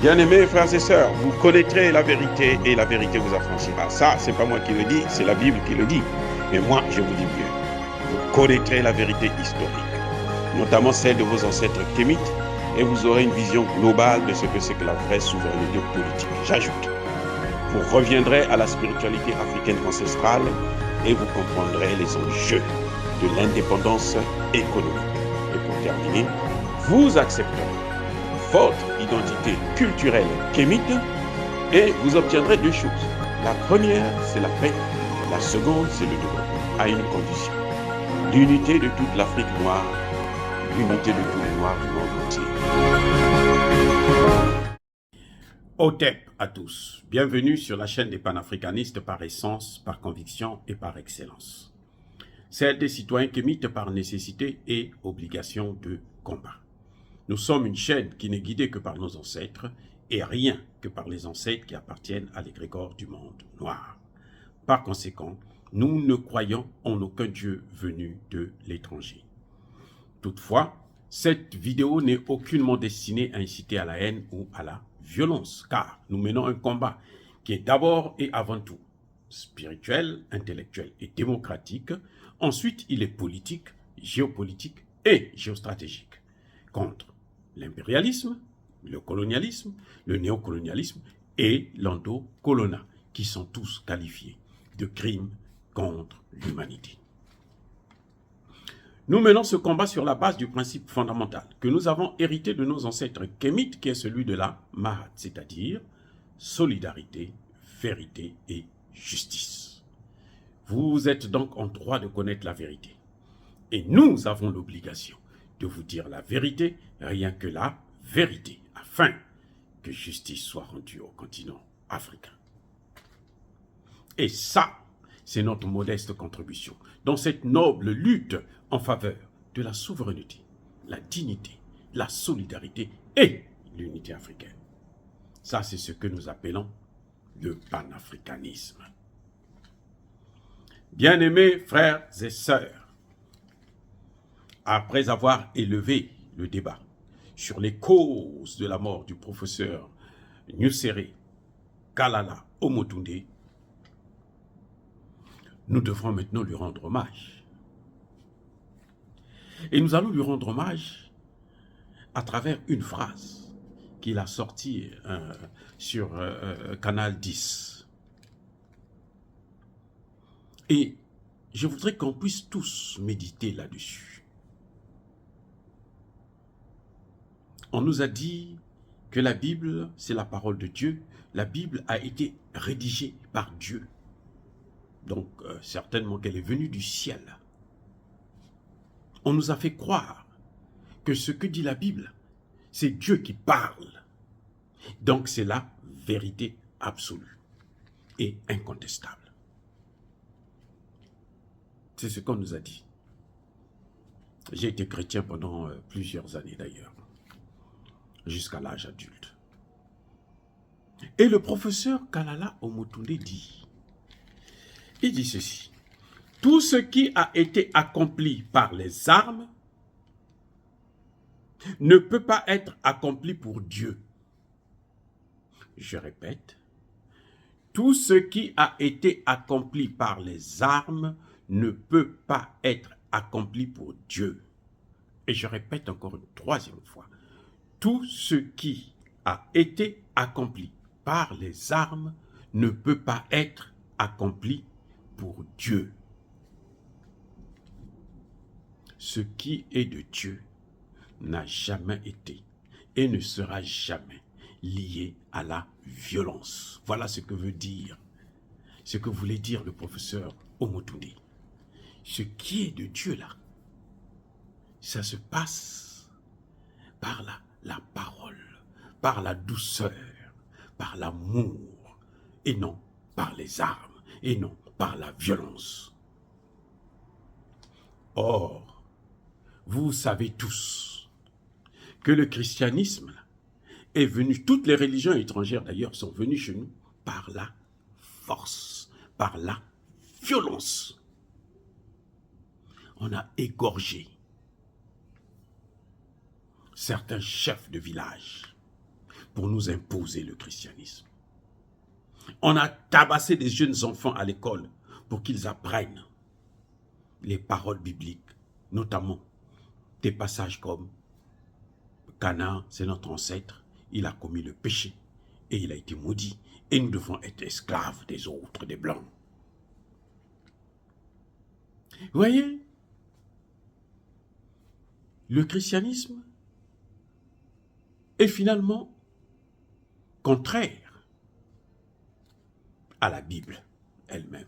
Bien-aimés frères et sœurs, vous connaîtrez la vérité et la vérité vous affranchira. Ça, c'est pas moi qui le dis, c'est la Bible qui le dit. Mais moi, je vous dis mieux. Vous connaîtrez la vérité historique, notamment celle de vos ancêtres kémites, et vous aurez une vision globale de ce que c'est que la vraie souveraineté politique. J'ajoute, vous reviendrez à la spiritualité africaine ancestrale et vous comprendrez les enjeux de l'indépendance économique. Et pour terminer, vous accepterez votre identité culturelle kémite et vous obtiendrez deux choses. La première, c'est la paix. La seconde, c'est le développement, à une condition. L'unité de toute l'Afrique noire, l'unité de tous les Noirs du monde entier. Otep à tous. Bienvenue sur la chaîne des panafricanistes par essence, par conviction et par excellence. Celle des citoyens kémites par nécessité et obligation de combat. Nous sommes une chaîne qui n'est guidée que par nos ancêtres et rien que par les ancêtres qui appartiennent à l'égrégore du monde noir. Par conséquent, nous ne croyons en aucun Dieu venu de l'étranger. Toutefois, cette vidéo n'est aucunement destinée à inciter à la haine ou à la violence, car nous menons un combat qui est d'abord et avant tout spirituel, intellectuel et démocratique. Ensuite, il est politique, géopolitique et géostratégique contre l'impérialisme, le colonialisme, le néocolonialisme et l'endocolonat, qui sont tous qualifiés de crimes contre l'humanité. Nous menons ce combat sur la base du principe fondamental que nous avons hérité de nos ancêtres kémites, qui est celui de la Mahat, c'est-à-dire solidarité, vérité et justice. Vous êtes donc en droit de connaître la vérité. Et nous avons l'obligation de vous dire la vérité, rien que la vérité, afin que justice soit rendue au continent africain. Et ça, c'est notre modeste contribution dans cette noble lutte en faveur de la souveraineté, la dignité, la solidarité et l'unité africaine. Ça, c'est ce que nous appelons le panafricanisme. Bien-aimés frères et sœurs, après avoir élevé le débat sur les causes de la mort du professeur Nusere Kalala Omotunde, nous devrons maintenant lui rendre hommage. Et nous allons lui rendre hommage à travers une phrase qu'il a sortie sur Canal 10. Et je voudrais qu'on puisse tous méditer là-dessus. On nous a dit que la Bible, c'est la parole de Dieu. La Bible a été rédigée par Dieu. Donc, certainement qu'elle est venue du ciel. On nous a fait croire que ce que dit la Bible, c'est Dieu qui parle. Donc, c'est la vérité absolue et incontestable. C'est ce qu'on nous a dit. J'ai été chrétien pendant plusieurs années d'ailleurs, jusqu'à l'âge adulte. Et le professeur Kalala Omotunde dit, il dit ceci: tout ce qui a été accompli par les armes ne peut pas être accompli pour Dieu. Je répète, tout ce qui a été accompli par les armes ne peut pas être accompli pour Dieu. Et je répète encore une troisième fois, tout ce qui a été accompli par les armes ne peut pas être accompli pour Dieu. Ce qui est de Dieu n'a jamais été et ne sera jamais lié à la violence. Voilà ce que veut dire, ce que voulait dire le professeur Omotunde. Ce qui est de Dieu là, ça se passe par la parole, par la douceur, par l'amour, et non par les armes, et non par la violence. Or, vous savez tous que le christianisme est venu, toutes les religions étrangères d'ailleurs sont venues chez nous par la force, par la violence. On a égorgé certains chefs de village pour nous imposer le christianisme. On a tabassé des jeunes enfants à l'école pour qu'ils apprennent les paroles bibliques, notamment des passages comme Canaan, c'est notre ancêtre, il a commis le péché et il a été maudit et nous devons être esclaves des autres, des blancs. Vous voyez, le christianisme est finalement contraire à la Bible elle-même.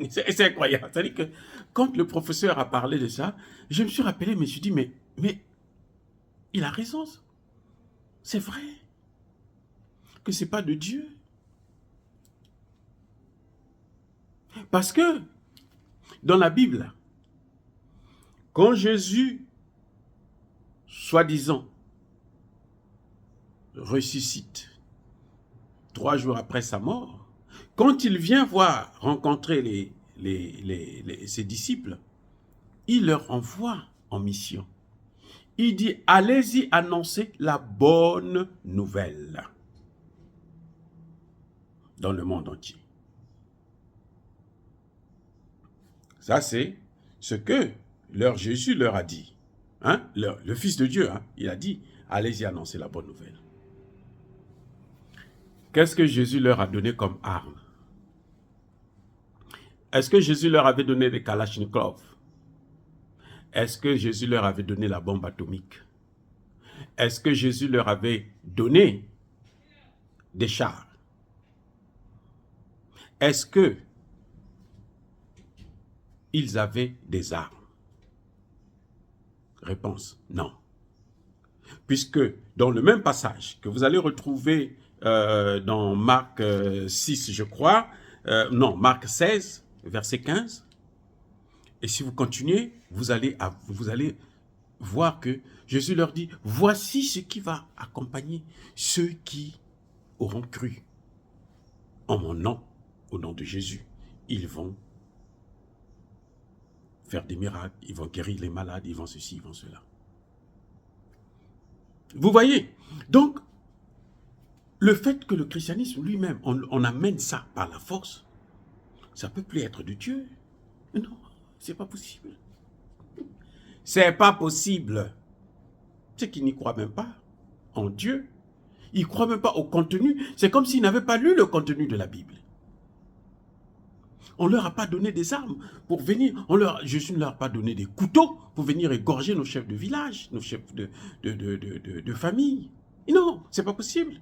C'est incroyable. C'est-à-dire que quand le professeur a parlé de ça, je me suis rappelé, mais je me suis dit, mais il a raison. C'est vrai que ce n'est pas de Dieu. Parce que dans la Bible, quand Jésus, soi-disant, ressuscite 3 jours après sa mort, quand il vient rencontrer ses disciples, il leur envoie en mission. Il dit, allez-y annoncer la bonne nouvelle dans le monde entier. Ça, c'est ce que Jésus leur a dit. Hein? Le Fils de Dieu, hein? Il a dit, allez-y annoncer la bonne nouvelle. Qu'est-ce que Jésus leur a donné comme arme? Est-ce que Jésus leur avait donné des Kalachnikov? Est-ce que Jésus leur avait donné la bombe atomique? Est-ce que Jésus leur avait donné des chars? Est-ce que ils avaient des armes? Réponse, non. Puisque dans le même passage que vous allez retrouver dans Marc 6, je crois, non, Marc 16, verset 15, et si vous continuez, vous allez voir que Jésus leur dit, voici ce qui va accompagner ceux qui auront cru en mon nom, au nom de Jésus. Ils vont faire des miracles, ils vont guérir les malades, ils vont ceci, ils vont cela. Vous voyez? Donc, le fait que le christianisme lui-même, on amène ça par la force, ça ne peut plus être de Dieu. Non, c'est pas possible. C'est pas possible. C'est qu'ils n'y croient même pas en Dieu. Ils ne croient même pas au contenu. C'est comme s'ils n'avaient pas lu le contenu de la Bible. On ne leur a pas donné des armes pour venir. Jésus ne leur a pas donné des couteaux pour venir égorger nos chefs de village, nos chefs de famille. Non, c'est pas possible.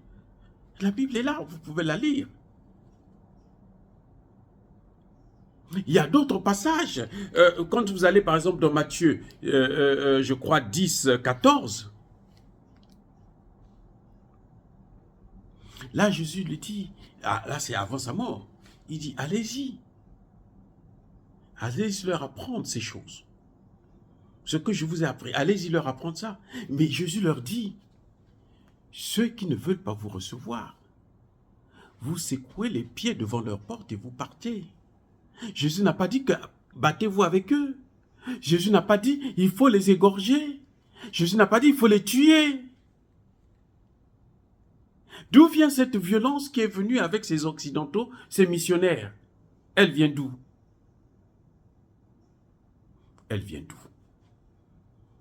La Bible est là, vous pouvez la lire. Il y a d'autres passages. Quand vous allez par exemple dans Matthieu, je crois 10, 14. Là, Jésus lui dit, là c'est avant sa mort, il dit, allez-y. Allez-y leur apprendre ces choses. Ce que je vous ai appris, allez-y leur apprendre ça. Mais Jésus leur dit, ceux qui ne veulent pas vous recevoir, vous secouez les pieds devant leur porte et vous partez. Jésus n'a pas dit que battez-vous avec eux. Jésus n'a pas dit il faut les égorger. Jésus n'a pas dit il faut les tuer. D'où vient cette violence qui est venue avec ces occidentaux, ces missionnaires? Elle vient d'où? Elle vient d'où?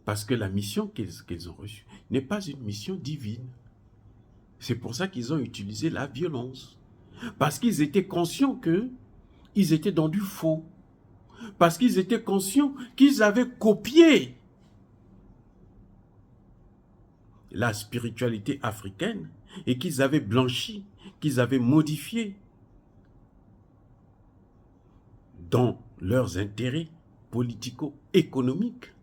Parce que la mission qu'ils ont reçue n'est pas une mission divine. C'est pour ça qu'ils ont utilisé la violence. Parce qu'ils étaient conscients qu'ils étaient dans du faux. Parce qu'ils étaient conscients qu'ils avaient copié la spiritualité africaine et qu'ils avaient blanchi, qu'ils avaient modifié dans leurs intérêts politico-économiques.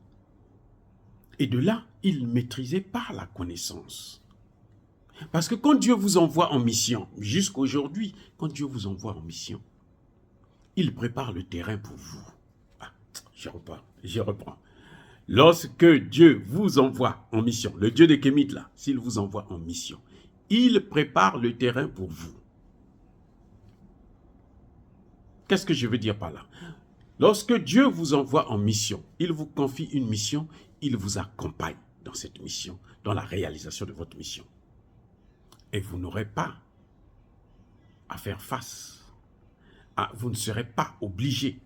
Et de là, ils maîtrisaient par la connaissance. Parce que quand Dieu vous envoie en mission, jusqu'aujourd'hui, quand Dieu vous envoie en mission, il prépare le terrain pour vous. Ah, je reprends. Lorsque Dieu vous envoie en mission, le Dieu des Kémites là, s'il vous envoie en mission, il prépare le terrain pour vous. Qu'est-ce que je veux dire par là? Lorsque Dieu vous envoie en mission, il vous confie une mission, il vous accompagne dans cette mission, dans la réalisation de votre mission. Et vous n'aurez pas à faire face. Vous ne serez pas obligé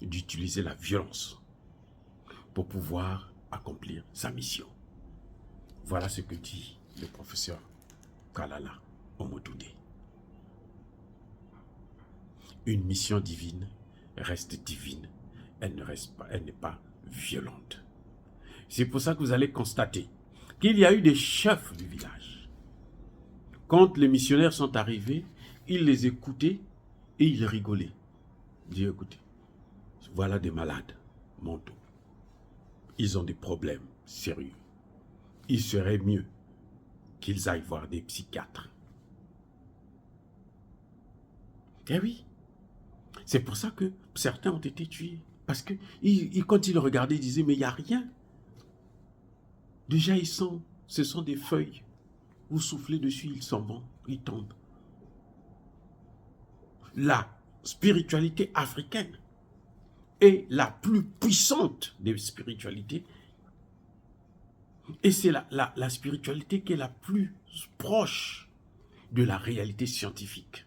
d'utiliser la violence pour pouvoir accomplir sa mission. Voilà ce que dit le professeur Kalala Omotunde. Une mission divine reste divine. Elle n'est pas violente. C'est pour ça que vous allez constater qu'il y a eu des chefs du village. Quand les missionnaires sont arrivés, ils les écoutaient et ils rigolaient. Ils disaient, écoutez, voilà des malades mentaux. Ils ont des problèmes sérieux. Il serait mieux qu'ils aillent voir des psychiatres. Eh oui, c'est pour ça que certains ont été tués. Parce que quand ils le regardaient, ils disaient, mais il n'y a rien. Déjà, ce sont des feuilles. Vous soufflez dessus, ils s'en vont, ils tombent. La spiritualité africaine est la plus puissante des spiritualités. Et c'est la spiritualité qui est la plus proche de la réalité scientifique.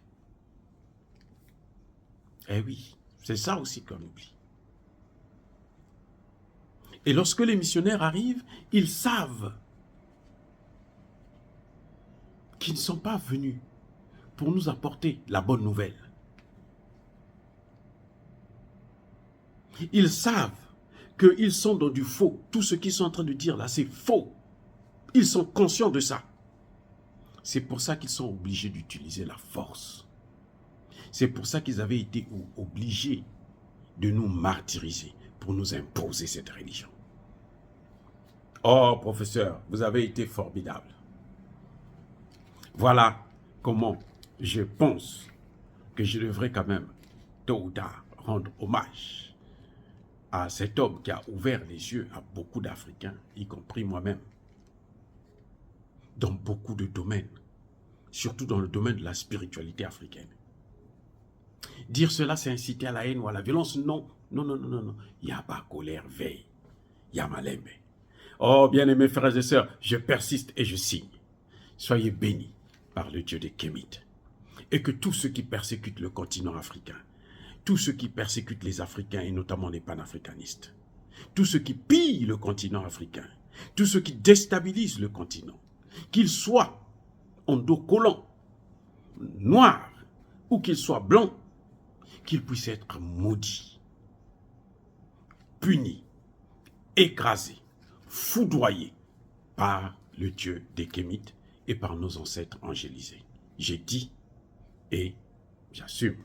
Eh oui, c'est ça aussi qu'on oublie. Et lorsque les missionnaires arrivent, ils savent qu'ils ne sont pas venus pour nous apporter la bonne nouvelle. Ils savent qu'ils sont dans du faux. Tout ce qu'ils sont en train de dire là, c'est faux. Ils sont conscients de ça. C'est pour ça qu'ils sont obligés d'utiliser la force. C'est pour ça qu'ils avaient été obligés de nous martyriser pour nous imposer cette religion. Oh, professeur, vous avez été formidable. Voilà comment je pense que je devrais quand même, tôt ou tard, rendre hommage à cet homme qui a ouvert les yeux à beaucoup d'Africains, y compris moi-même, dans beaucoup de domaines, surtout dans le domaine de la spiritualité africaine. Dire cela, c'est inciter à la haine ou à la violence. Non, non, non, non, non, non. Il y a pas colère, veille. Il y a malembe. Oh, bien-aimés frères et sœurs, je persiste et je signe. Soyez bénis par le Dieu des Kémites. Et que tous ceux qui persécutent le continent africain, tous ceux qui persécutent les Africains et notamment les panafricanistes, tous ceux qui pillent le continent africain, tous ceux qui déstabilisent le continent, qu'ils soient en dos collant, noirs ou qu'ils soient blancs, qu'ils puissent être maudits, punis, écrasés, foudroyés par le Dieu des Kémites et par nos ancêtres angélisés. J'ai dit et j'assume.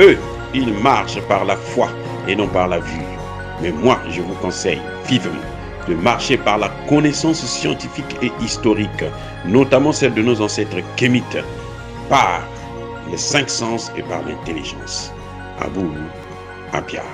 Eux, ils marchent par la foi et non par la vue. Mais moi, je vous conseille vivement de marcher par la connaissance scientifique et historique, notamment celle de nos ancêtres kémites, par les 5 sens et par l'intelligence. À vous, Apia.